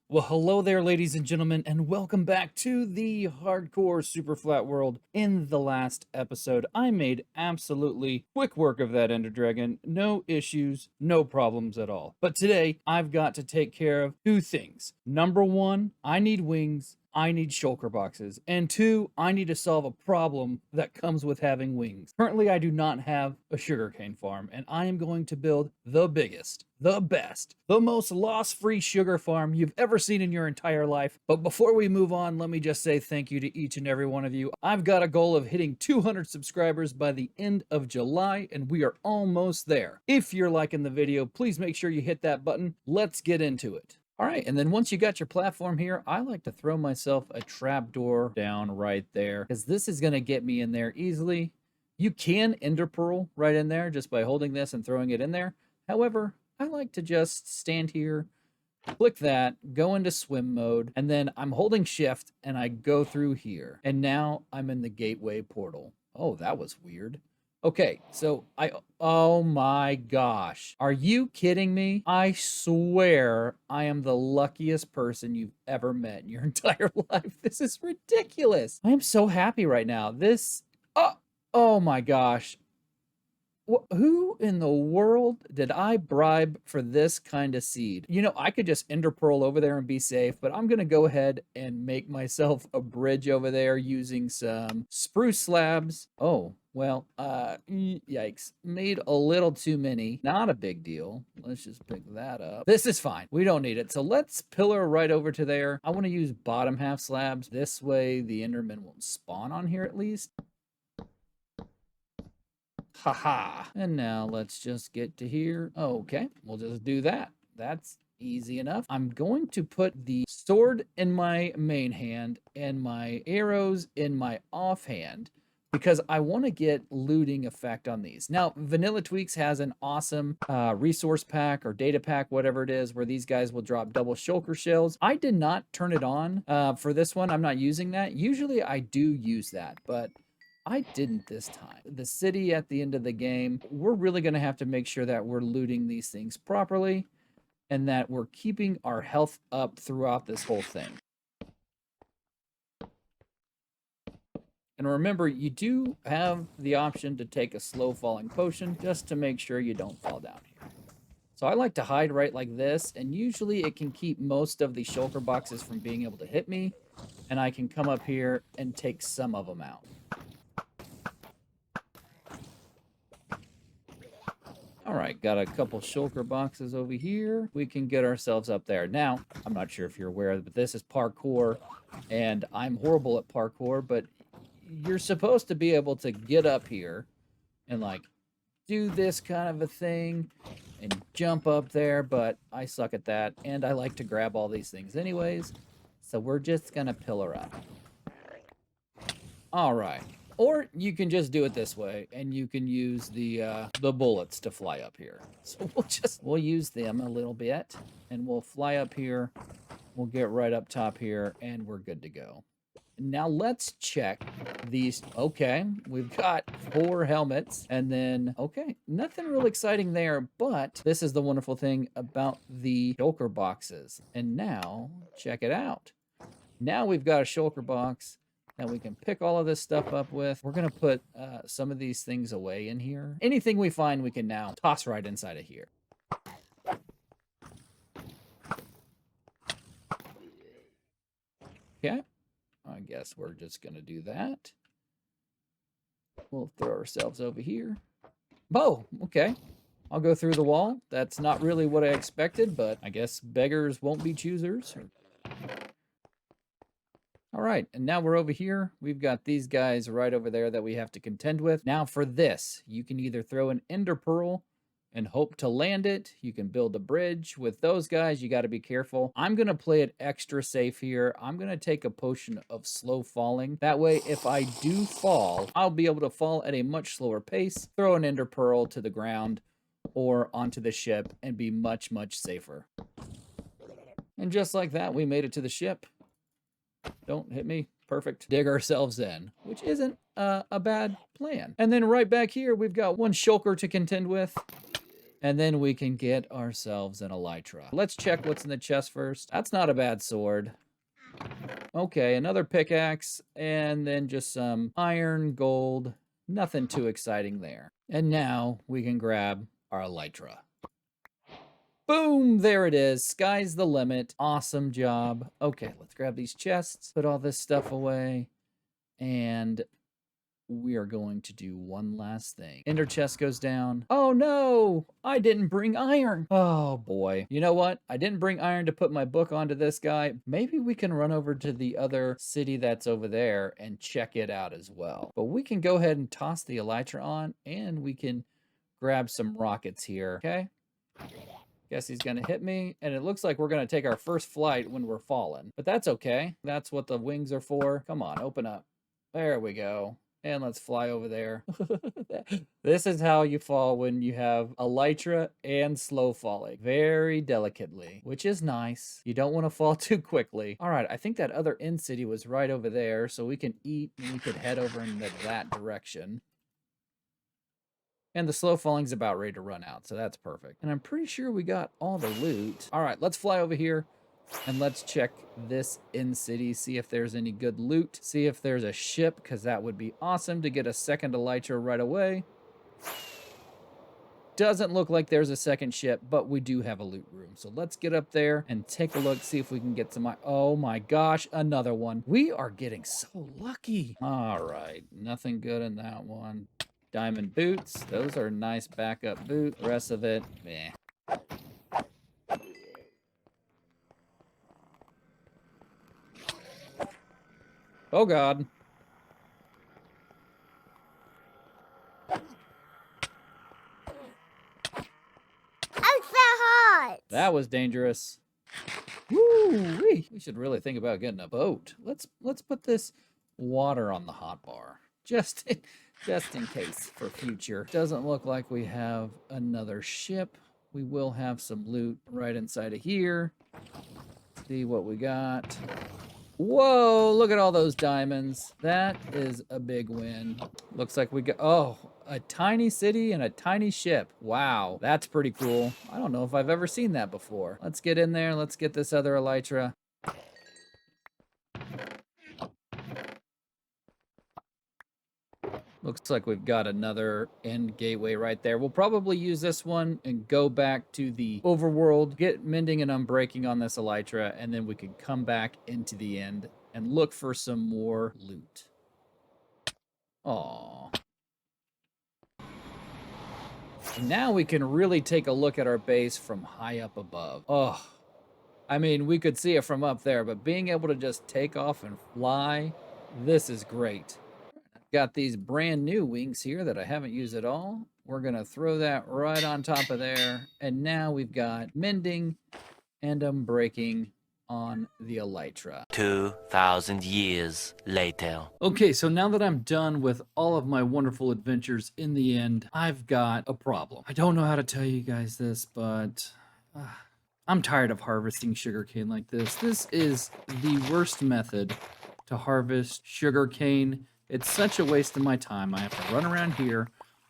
Well, hello there, ladies and gentlemen, and welcome back to the hardcore Superflat world. In the last episode, I made absolutely quick work of that Ender Dragon. No issues, no problems at all. But today, I've got to take care of two things. Number one, I need wings. I need shulker boxes. And two, I need to solve a problem that comes with having wings. Currently, I do not have a sugarcane farm, and I am going to build the biggest, the best, the most loss-free sugar farm you've ever seen in your entire life. But before we move on, let me just say thank you to each and every one of you. I've got a goal of hitting 200 subscribers by the end of July, and we are almost there. If you're liking the video, please make sure you hit that button. Let's get into it. All right, and then once you got your platform here, I like to throw myself a trapdoor down right there, because this is going to get me in there easily. You can ender pearl right in there just by holding this and throwing it in there. However, I like to just stand here, click that, go into swim mode, and then I'm holding shift and I go through here. And now I'm in the gateway portal. Oh, that was weird. Okay, so oh my gosh. Are you kidding me? I swear I am the luckiest person you've ever met in your entire life. This is ridiculous. I am so happy right now. Oh my gosh. Who in the world did I bribe for this kind of seed? You know, I could just ender pearl over there and be safe, but I'm going to go ahead and make myself a bridge over there using some spruce slabs. Oh, well, yikes. Made a little too many. Not a big deal. Let's just pick that up. This is fine. We don't need it. So let's pillar right over to there. I want to use bottom half slabs. This way the enderman won't spawn on here at least. Haha. And now let's just get to here. Okay, we'll just do that. That's easy enough. I'm going to put the sword in my main hand and my arrows in my offhand because I want to get looting effect on these. Now, Vanilla Tweaks has an awesome resource pack or data pack, whatever it is, where these guys will drop double shulker shells. I did not turn it on for this one. I'm not using that. Usually I do use that, but I didn't this time. The city at the end of the game, we're really going to have to make sure that we're looting these things properly and that we're keeping our health up throughout this whole thing. And remember, you do have the option to take a slow falling potion just to make sure you don't fall down here. So I like to hide right like this, and usually it can keep most of the shulker boxes from being able to hit me, and I can come up here and take some of them out. All right, got a couple shulker boxes over here. We can get ourselves up there. Now, I'm not sure if you're aware, but this is parkour, and I'm horrible at parkour, but you're supposed to be able to get up here and, like, do this kind of a thing and jump up there, but I suck at that, and I like to grab all these things anyways, so we're just gonna pillar up. All right. Or you can just do it this way, and you can use the bullets to fly up here. So we'll use them a little bit, and we'll fly up here. We'll get right up top here, and we're good to go. Now let's check these. Okay, we've got 4 helmets, and then, okay, nothing real exciting there, but this is the wonderful thing about the shulker boxes. And now, check it out. Now we've got a shulker box that we can pick all of this stuff up with. We're going to put some of these things away in here. Anything we find, we can now toss right inside of here. Okay. I guess we're just going to do that. We'll throw ourselves over here. Oh, okay. I'll go through the wall. That's not really what I expected, but I guess beggars won't be choosers. All right, and now we're over here. We've got these guys right over there that we have to contend with. Now for this, you can either throw an ender pearl and hope to land it. You can build a bridge. With those guys, you got to be careful. I'm going to play it extra safe here. I'm going to take a potion of slow falling. That way, if I do fall, I'll be able to fall at a much slower pace, throw an ender pearl to the ground or onto the ship and be much, much safer. And just like that, we made it to the ship. Don't hit me. Perfect. Dig ourselves in, which isn't a bad plan. And then right back here, we've got 1 shulker to contend with. And then we can get ourselves an Elytra. Let's check what's in the chest first. That's not a bad sword. Okay, another pickaxe, and then just some iron, gold. Nothing too exciting there. And now we can grab our Elytra. Boom, there it is. Sky's the limit. Awesome job. Okay, let's grab these chests, put all this stuff away, and we are going to do one last thing. Ender chest goes down. Oh no, I didn't bring iron. Oh boy. You know what? I didn't bring iron to put my book onto this guy. Maybe we can run over to the other city that's over there and check it out as well. But we can go ahead and toss the Elytra on, and we can grab some rockets here, okay? Guess he's gonna hit me, and it looks like we're gonna take our first flight when we're falling. But that's okay. That's what the wings are for. Come on, open up. There we go. And let's fly over there. This is how you fall when you have Elytra and slow falling. Very delicately, which is nice. You don't want to fall too quickly. All right, I think that other end city was right over there, so we can eat and we could head over in that direction. And the slow falling's about ready to run out, so that's perfect. And I'm pretty sure we got all the loot. All right, let's fly over here and let's check this end city, see if there's any good loot, see if there's a ship, because that would be awesome to get a second Elytra right away. Doesn't look like there's a second ship, but we do have a loot room. So let's get up there and take a look, see if we can get some... Oh my gosh, another one. We are getting so lucky. All right, nothing good in that one. Diamond boots, those are nice backup boots. The rest of it, meh. Oh God. I'm so hot. That was dangerous. Woo-wee. We should really think about getting a boat. Let's put this water on the hotbar. Just in case for future. Doesn't look like we have another ship. We will have some loot right inside of here. See what we got. Whoa, look at all those diamonds. That is a big win. Looks like we got, oh, a tiny city and a tiny ship. Wow, that's pretty cool. I don't know if I've ever seen that before. Let's get in there. Let's get this other Elytra. Looks like we've got another end gateway right there. We'll probably use this one and go back to the overworld, get mending and unbreaking on this Elytra, and then we can come back into the end and look for some more loot. Aww. And now we can really take a look at our base from high up above. Oh, I mean, we could see it from up there, but being able to just take off and fly, this is great. Got these brand new wings here that I haven't used at all. We're gonna throw that right on top of there. And now we've got mending and unbreaking on the Elytra. 2,000 years later. Okay, so now that I'm done with all of my wonderful adventures in the end, I've got a problem. I don't know how to tell you guys this, but I'm tired of harvesting sugarcane like this. This is the worst method to harvest sugarcane. It's such a waste of my time. I have to run around here,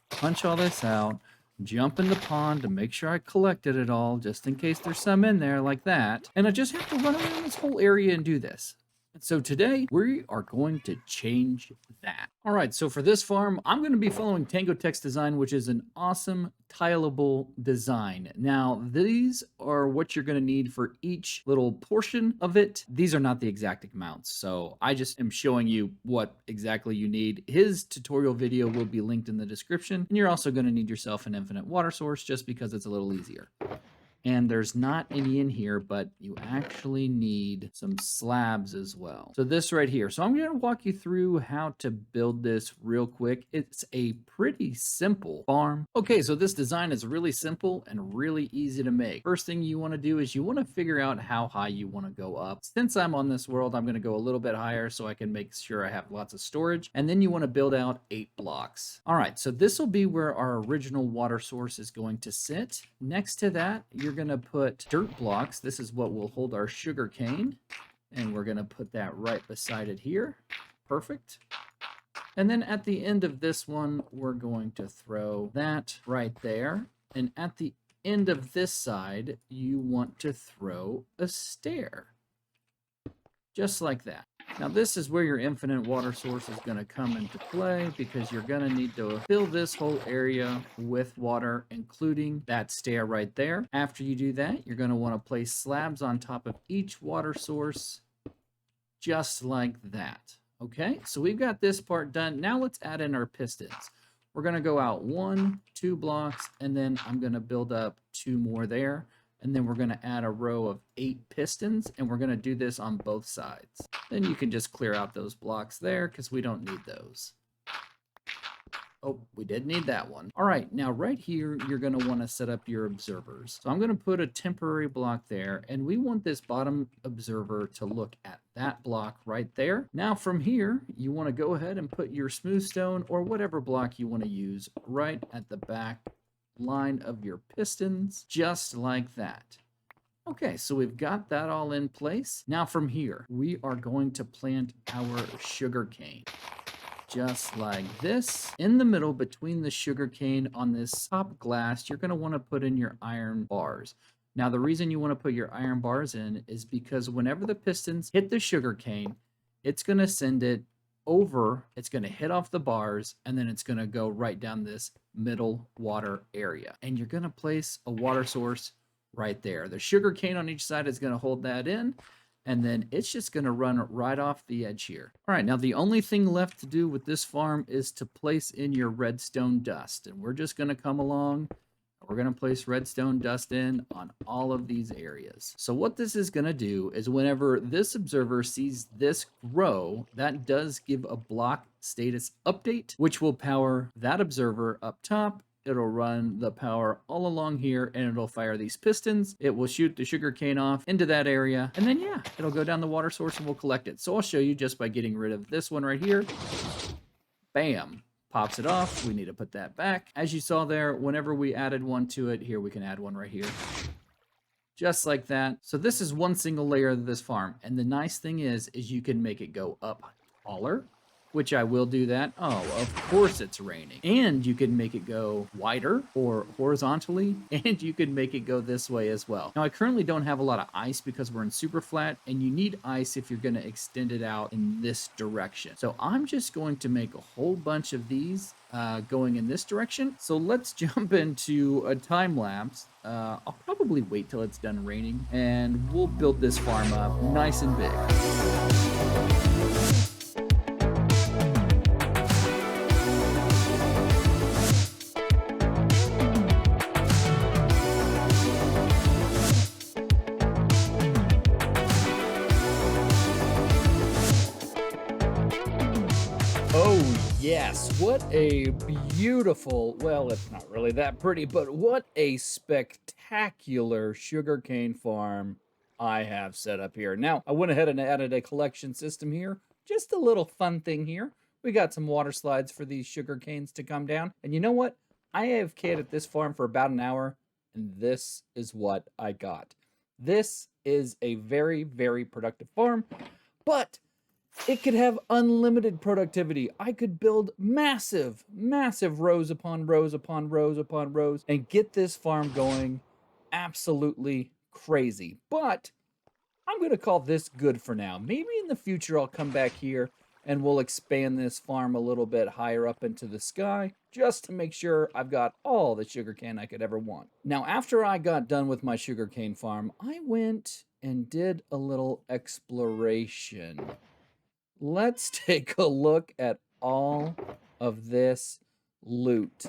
punch all this out, jump in the pond to make sure I collected it all, just in case there's some in there like that. And I just have to run around this whole area and do this. And so today, we are going to change that. All right, so for this farm, I'm going to be following Tango Text Design, which is an awesome tileable design. Now, these are what you're going to need for each little portion of it. These are not the exact amounts, so I just am showing you what exactly you need. His tutorial video will be linked in the description, and you're also going to need yourself an infinite water source just because it's a little easier. And there's not any in here, but you actually need some slabs as well. So this right here. So I'm going to walk you through how to build this real quick. It's a pretty simple farm. Okay, so this design is really simple and really easy to make. First thing you want to do is you want to figure out how high you want to go up. Since I'm on this world, I'm going to go a little bit higher so I can make sure I have lots of storage. And then you want to build out 8 blocks. All right, so this will be where our original water source is going to sit. Next to that, you're going to put dirt blocks. This is what will hold our sugar cane, and we're going to put that right beside it here. Perfect. And then at the end of this one, we're going to throw that right there. And at the end of this side, you want to throw a stair. Just like that. Now this is where your infinite water source is going to come into play because you're going to need to fill this whole area with water, including that stair right there. After you do that, you're going to want to place slabs on top of each water source, just like that. Okay, so we've got this part done. Now let's add in our pistons. We're going to go out 1, 2 blocks, and then I'm going to build up 2 more there. And then we're going to add a row of 8 pistons, and we're going to do this on both sides. Then you can just clear out those blocks there because we don't need those. Oh, we did need that one. All right, now right here, you're going to want to set up your observers. So I'm going to put a temporary block there, and we want this bottom observer to look at that block right there. Now from here, you want to go ahead and put your smooth stone or whatever block you want to use right at the back line of your pistons, just like that. Okay, so we've got that all in place. Now from here, we are going to plant our sugar cane. Just like this. In the middle between the sugar cane on this top glass, you're going to want to put in your iron bars. Now the reason you want to put your iron bars in is because whenever the pistons hit the sugar cane, it's going to send it over, it's going to hit off the bars, and then it's going to go right down this middle water area. And you're going to place a water source right there. The sugar cane on each side is going to hold that in, and then it's just going to run right off the edge here. All right, now the only thing left to do with this farm is to place in your redstone dust, and we're just going to come along. We're going to place redstone dust in on all of these areas. So what this is going to do is whenever this observer sees this grow, that does give a block status update, which will power that observer up top. It'll run the power all along here, and it'll fire these pistons. It will shoot the sugar cane off into that area, and then yeah, it'll go down the water source and we'll collect it. So I'll show you just by getting rid of this one right here. Bam. Pops it off. We need to put that back. As you saw there, whenever we added one to it, here we can add one right here. Just like that. So this is one single layer of this farm. And the nice thing is you can make it go up taller, which I will do that. Oh, of course it's raining. And you can make it go wider or horizontally, and you can make it go this way as well. Now, I currently don't have a lot of ice because we're in Superflat, and you need ice if you're going to extend it out in this direction. So I'm just going to make a whole bunch of these going in this direction. So let's jump into a time lapse. I'll probably wait till it's done raining, and we'll build this farm up nice and big. Yes, what a beautiful, well, it's not really that pretty, but what a spectacular sugarcane farm I have set up here. Now, I went ahead and added a collection system here. Just a little fun thing here. We got some water slides for these sugar canes to come down. And you know what? I AFK'd at this farm for about an hour, and this is what I got. This is a very, very productive farm, but it could have unlimited productivity. I could build massive, massive rows upon rows upon rows upon rows and get this farm going absolutely crazy. But I'm going to call this good for now. Maybe in the future I'll come back here and we'll expand this farm a little bit higher up into the sky just to make sure I've got all the sugarcane I could ever want. Now, after I got done with my sugarcane farm, I went and did a little exploration. Let's take a look at all of this loot.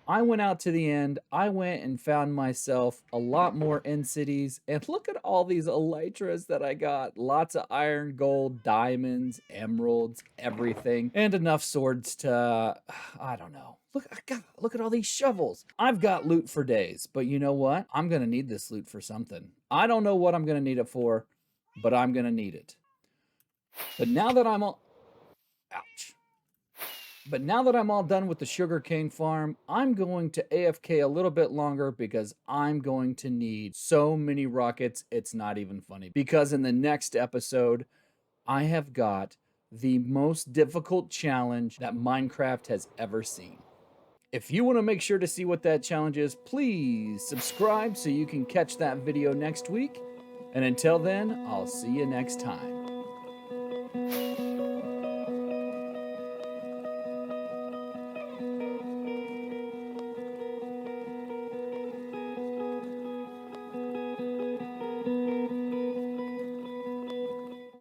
I went out to the end. I went and found myself a lot more end cities. And look at all these elytras that I got. Lots of iron, gold, diamonds, emeralds, everything. And enough swords to, I don't know. Look at all these shovels. I've got loot for days. But you know what? I'm going to need this loot for something. I don't know what I'm going to need it for, but I'm going to need it. But now that I'm all done with the sugarcane farm, I'm going to AFK a little bit longer because I'm going to need so many rockets, it's not even funny. Because in the next episode, I have got the most difficult challenge that Minecraft has ever seen. If you want to make sure to see what that challenge is, please subscribe so you can catch that video next week. And until then, I'll see you next time.